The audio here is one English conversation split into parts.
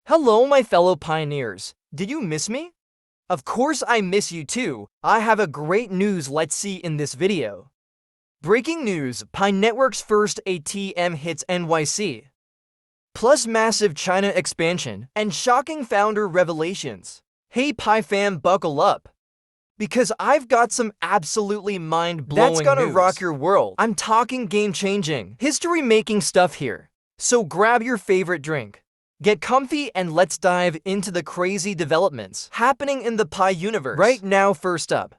Hello, my fellow pioneers. Did you miss me? Of course I miss you too. I have a great news let's see in this video. Breaking news, Pi Network's first ATM hits NYC. Plus massive China expansion and shocking founder revelations. Hey Pi fam, buckle up. Because I've got some absolutely mind-blowing That's gonna news. rock your world. I'm talking game-changing, history-making stuff here. So grab your favorite drink, get comfy, and let's dive into the crazy developments happening in the Pi universe right now. First up,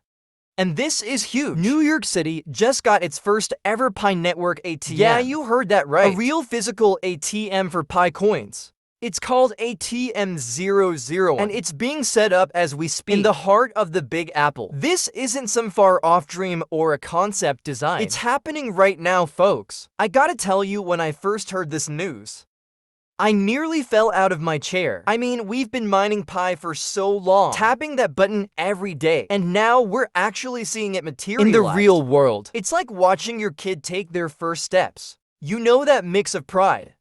and this is huge. New York City just got its first ever Pi Network ATM. Yeah, you heard that right. A real physical ATM for Pi coins. It's called ATM 001, and it's being set up as we speak in the heart of the Big Apple. This isn't some far-off dream or a concept design. It's happening right now, folks. I gotta tell you, when I first heard this news, I nearly fell out of my chair. I mean, we've been mining Pi for so long, tapping that button every day, and now we're actually seeing it materialize In the real world. It's like watching your kid take their first steps. You know that mix of pride,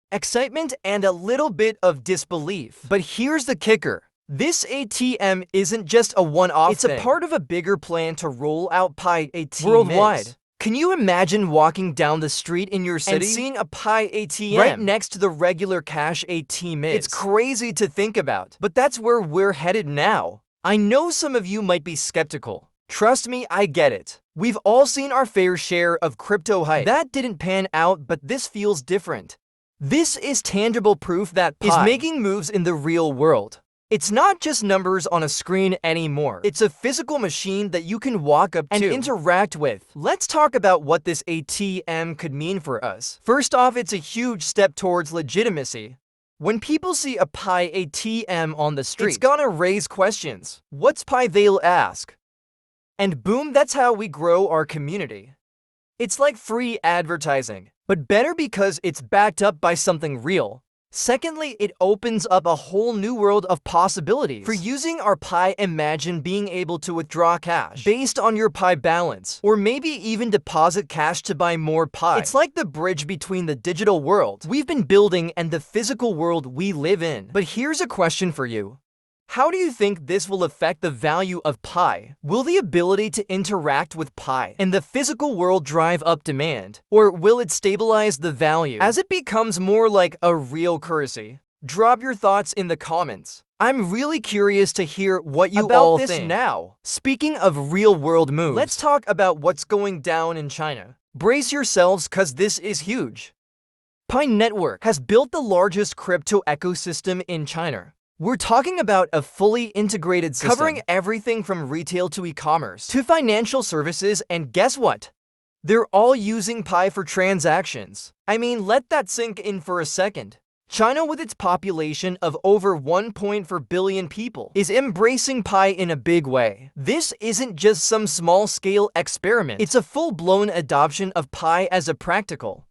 excitement, and a little bit of disbelief. But here's the kicker. This ATM isn't just a one-off thing. It's a part of a bigger plan to roll out Pi ATMs worldwide. Can you imagine walking down the street in your city and seeing a Pi ATM right next to the regular cash ATM? It's crazy to think about, but that's where we're headed now. I know some of you might be skeptical. Trust me, I get it. We've all seen our fair share of crypto hype. That didn't pan out, but this feels different. This is tangible proof that Pi is making moves in the real world. It's not just numbers on a screen anymore. It's a physical machine that you can walk up and interact with. Let's talk about what this ATM could mean for us. First off, it's a huge step towards legitimacy. When people see a Pi ATM on the street, it's gonna raise questions. What's Pi? They'll ask. And boom, that's how we grow our community. It's like free advertising, but better because it's backed up by something real. Secondly, it opens up a whole new world of possibilities. For using our Pi, imagine being able to withdraw cash based on your Pi balance, or maybe even deposit cash to buy more Pi. It's like the bridge between the digital world we've been building and the physical world we live in. But here's a question for you. How do you think this will affect the value of Pi? Will the ability to interact with Pi in the physical world drive up demand? Or will it stabilize the value as it becomes more like a real currency? Drop your thoughts in the comments. I'm really curious to hear what you all think. Now, speaking of real-world moves, let's talk about what's going down in China. Brace yourselves, cause this is huge. Pi Network has built the largest crypto ecosystem in China. We're talking about a fully integrated system covering everything from retail to e-commerce to financial services, and guess what? They're all using Pi for transactions. I mean, let that sink in for a second. China, with its population of over 1.4 billion people, is embracing Pi in a big way. This isn't just some small-scale experiment. It's a full-blown adoption of Pi as a practical,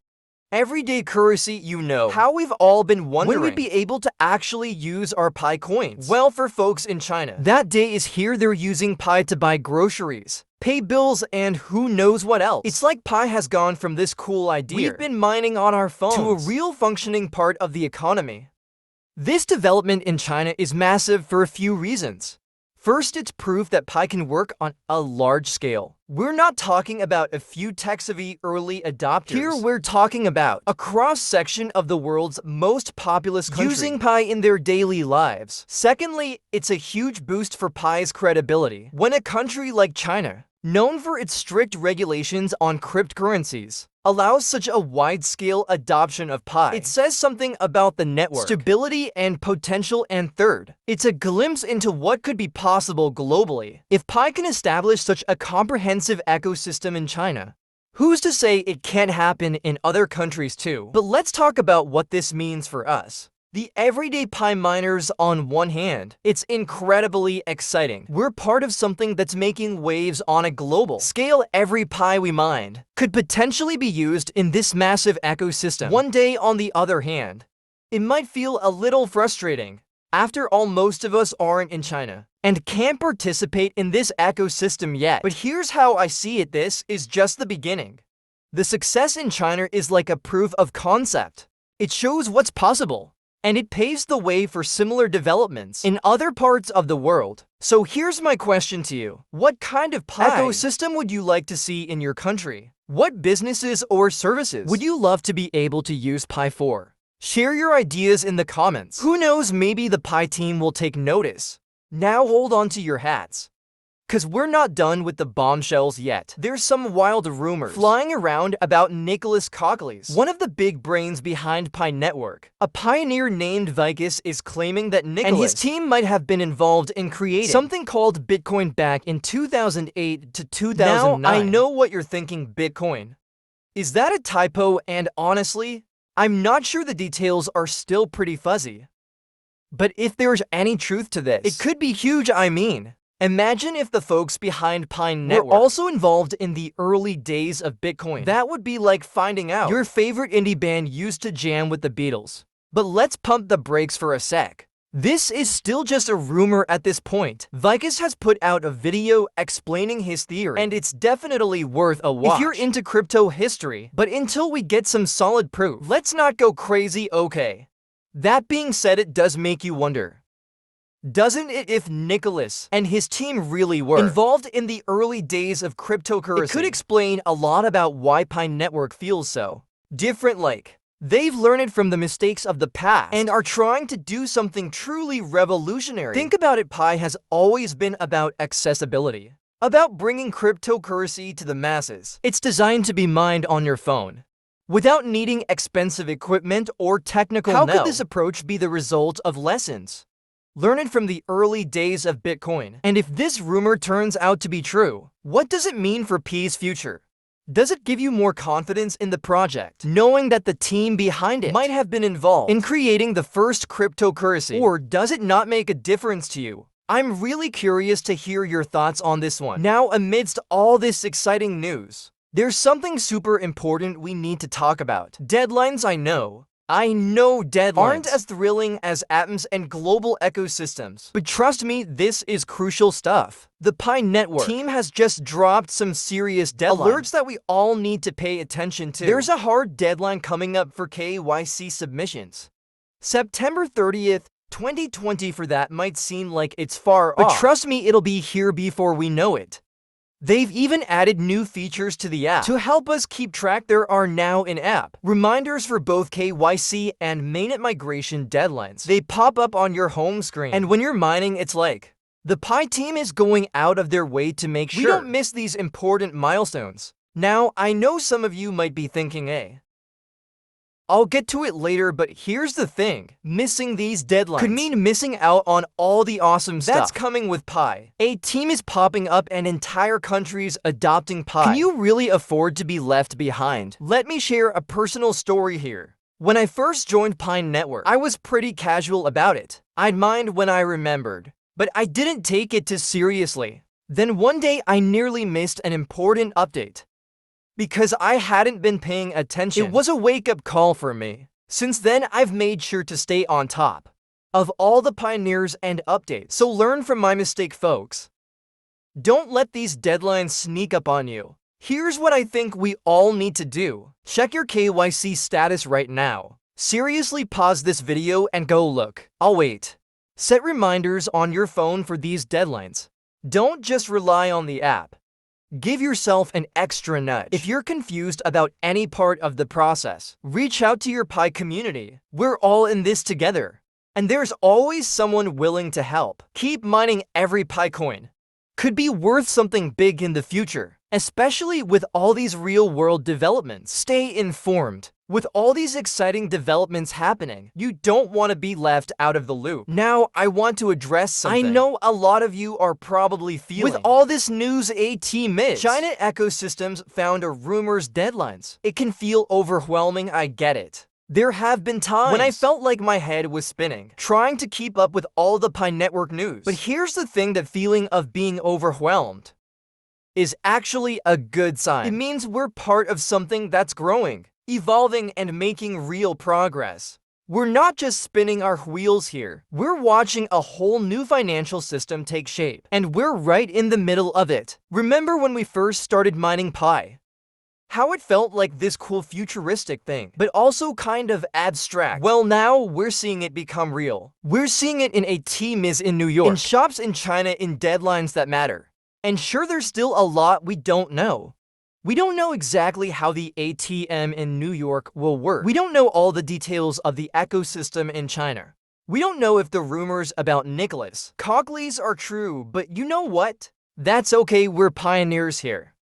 everyday currency. You know how we've all been wondering when we'd be able to actually use our Pi coins. Well, for folks in China, that day is here. They're using Pi to buy groceries, pay bills, and who knows what else. It's like Pi has gone from this cool idea we've been mining on our phones to a real functioning part of the economy. This development in China is massive for a few reasons. First, it's proof that Pi can work on a large scale. We're not talking about a few tech-savvy early adopters. Here, we're talking about a cross-section of the world's most populous country using Pi in their daily lives. Secondly, it's a huge boost for Pi's credibility. When a country like China, known for its strict regulations on cryptocurrencies, allows such a wide-scale adoption of Pi, it says something about the network stability and potential. And third, it's a glimpse into what could be possible globally. If Pi can establish such a comprehensive ecosystem in China, who's to say it can't happen in other countries too? But let's talk about what this means for us, the everyday Pi miners. On one hand, it's incredibly exciting. We're part of something that's making waves on a global scale. Every Pi we mined could potentially be used in this massive ecosystem one day. On the other hand, it might feel a little frustrating. After all, most of us aren't in China, and can't participate in this ecosystem yet. But here's how I see it: this is just the beginning. The success in China is like a proof of concept. It shows what's possible, and it paves the way for similar developments in other parts of the world. So here's my question to you. What kind of ecosystem would you like to see in your country? What businesses or services would you love to be able to use Pi for? Share your ideas in the comments. Who knows, maybe the Pi team will take notice. Now hold on to your hats, cause we're not done with the bombshells yet. There's some wild rumors flying around about Nicholas Cockleys, one of the big brains behind Pi Network. A pioneer named Vikas is claiming that Nicholas and his team might have been involved in creating something called Bitcoin back in 2008 to 2009. Now, I know what you're thinking: Bitcoin. Is that a typo? And honestly, I'm not sure. The details are still pretty fuzzy. But if there's any truth to this, it could be huge. I mean, imagine if the folks behind Pi Network were also involved in the early days of Bitcoin. That would be like finding out your favorite indie band used to jam with the Beatles. But let's pump the brakes for a sec. This is still just a rumor at this point. Vikas has put out a video explaining his theory, and it's definitely worth a watch if you're into crypto history. But until we get some solid proof, let's not go crazy, okay? That being said, it does make you wonder, doesn't it, if Nicholas and his team really were involved in the early days of cryptocurrency? It could explain a lot about why Pi Network feels so different. Like, they've learned from the mistakes of the past and are trying to do something truly revolutionary. Think about it, Pi has always been about accessibility, about bringing cryptocurrency to the masses. It's designed to be mined on your phone, without needing expensive equipment or technical know. How could this approach be the result of lessons learned from the early days of Bitcoin? And if this rumor turns out to be true, what does it mean for Pi's future? Does it give you more confidence in the project, knowing that the team behind it might have been involved in creating the first cryptocurrency? Or does it not make a difference to you? I'm really curious to hear your thoughts on this one. Now, amidst all this exciting news, there's something super important we need to talk about. Deadlines. I know deadlines aren't as thrilling as atoms and global ecosystems, but trust me, this is crucial stuff. The Pi Network team has just dropped some serious deadlines, alerts that we all need to pay attention to. There's a hard deadline coming up for KYC submissions, September 30th, 2020. For that might seem like it's far off, but trust me, it'll be here before we know it. They've even added new features to the app to help us keep track. There are now in-app reminders for both KYC and Mainnet migration deadlines. They pop up on your home screen, and when you're mining, it's like the Pi team is going out of their way to make sure we don't miss these important milestones. Now, I know some of you might be thinking, hey, I'll get to it later, but here's the thing. Missing these deadlines could mean missing out on all the awesome stuff that's coming with Pi. A team is popping up and entire countries adopting Pi. Can you really afford to be left behind? Let me share a personal story here. When I first joined Pi Network, I was pretty casual about it. I'd mind when I remembered, but I didn't take it too seriously. Then one day I nearly missed an important update because I hadn't been paying attention. It was a wake-up call for me. Since then, I've made sure to stay on top of all the pioneers and updates. So learn from my mistake, folks. Don't let these deadlines sneak up on you. Here's what I think we all need to do. Check your KYC status right now. Seriously, pause this video and go look. I'll wait. Set reminders on your phone for these deadlines. Don't just rely on the app. Give yourself an extra nudge. If you're confused about any part of the process, reach out to your Pi community. We're all in this together, and there's always someone willing to help. Keep mining. Every Pi coin could be worth something big in the future, especially with all these real-world developments. Stay informed. With all these exciting developments happening, you don't want to be left out of the loop. Now, I want to address something I know a lot of you are probably feeling. With all this news, China ecosystems found a rumors deadlines. It can feel overwhelming, I get it. There have been times when I felt like my head was spinning, trying to keep up with all the Pi Network news. But here's the thing, that feeling of being overwhelmed is actually a good sign. It means we're part of something that's growing, evolving, and making real progress. We're not just spinning our wheels here. We're watching a whole new financial system take shape, and we're right in the middle of it. Remember when we first started mining Pi? How it felt like this cool futuristic thing, but also kind of abstract. Well, now we're seeing it become real. We're seeing it in ATMs in New York, in shops in China, in deadlines that matter. And sure, there's still a lot we don't know. We don't know exactly how the ATM in New York will work. We don't know all the details of the ecosystem in China. We don't know if the rumors about Nicholas Cogley's are true, but you know what? That's okay, we're pioneers here.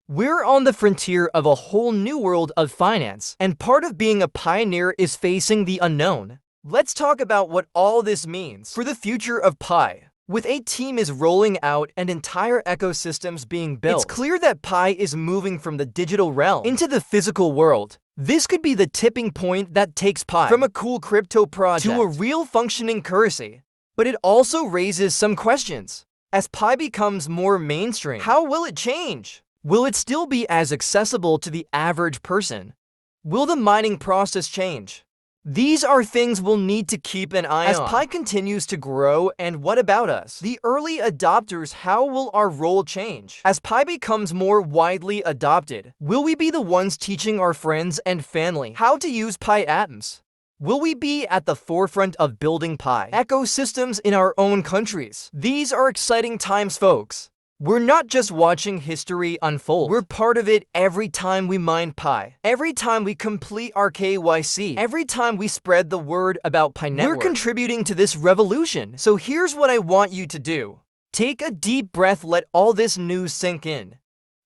We're on the frontier of a whole new world of finance, and part of being a pioneer is facing the unknown. Let's talk about what all this means for the future of Pi. With a team is rolling out and entire ecosystems being built, it's clear that Pi is moving from the digital realm into the physical world. This could be the tipping point that takes Pi from a cool crypto project to a real functioning currency. But it also raises some questions. As Pi becomes more mainstream, how will it change? Will it still be as accessible to the average person? Will the mining process change? These are things we'll need to keep an eye on as Pi continues to grow. And what about us, the early adopters? How will our role change? As Pi becomes more widely adopted, will we be the ones teaching our friends and family how to use Pi apps? Will we be at the forefront of building Pi ecosystems in our own countries? These are exciting times, folks. We're not just watching history unfold. We're part of it every time we mine Pi, every time we complete our KYC, every time we spread the word about Pi Network. We're contributing to this revolution. So here's what I want you to do. Take a deep breath, let all this news sink in,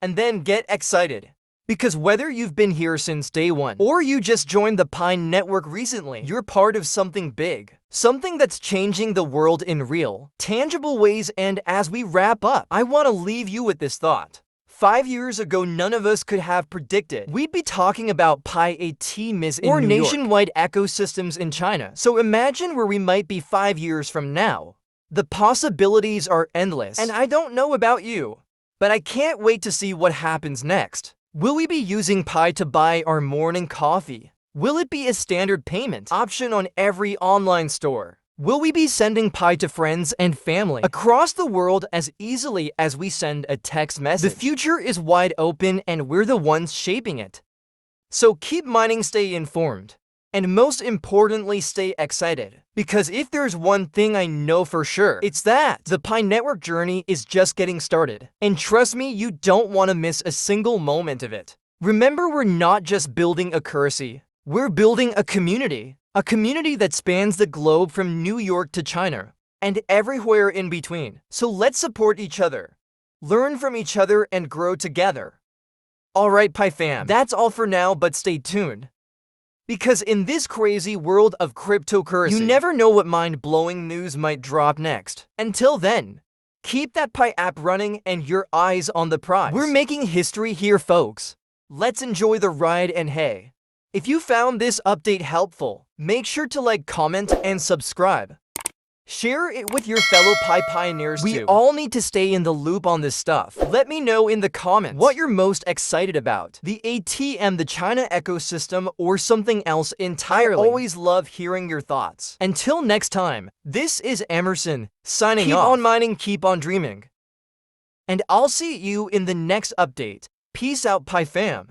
and then get excited. Because whether you've been here since day one, or you just joined the Pi Network recently, you're part of something big. Something that's changing the world in real, tangible ways. And as we wrap up, I want to leave you with this thought. 5 years ago, none of us could have predicted we'd be talking about Pi ATMs in New York, or nationwide ecosystems in China. So imagine where we might be 5 years from now. The possibilities are endless, and I don't know about you, but I can't wait to see what happens next. Will we be using Pi to buy our morning coffee? Will it be a standard payment option on every online store? Will we be sending Pi to friends and family across the world as easily as we send a text message? The future is wide open, and we're the ones shaping it. So keep mining, stay informed, and most importantly, stay excited. Because if there's one thing I know for sure, it's that the Pi Network journey is just getting started. And trust me, you don't want to miss a single moment of it. Remember, we're not just building a currency. We're building a community that spans the globe from New York to China and everywhere in between. So let's support each other, learn from each other, and grow together. Alright, Pi fam, that's all for now, but stay tuned. Because in this crazy world of cryptocurrency, you never know what mind-blowing news might drop next. Until then, keep that Pi app running and your eyes on the prize. We're making history here, folks. Let's enjoy the ride. And hey, if you found this update helpful, make sure to like, comment, and subscribe. Share it with your fellow Pi pioneers too. We all need to stay in the loop on this stuff. Let me know in the comments what you're most excited about. The ATM, the China ecosystem, or something else entirely. I always love hearing your thoughts. Until next time, this is Emerson, signing off. Keep on mining, keep on dreaming. And I'll see you in the next update. Peace out, Pi fam.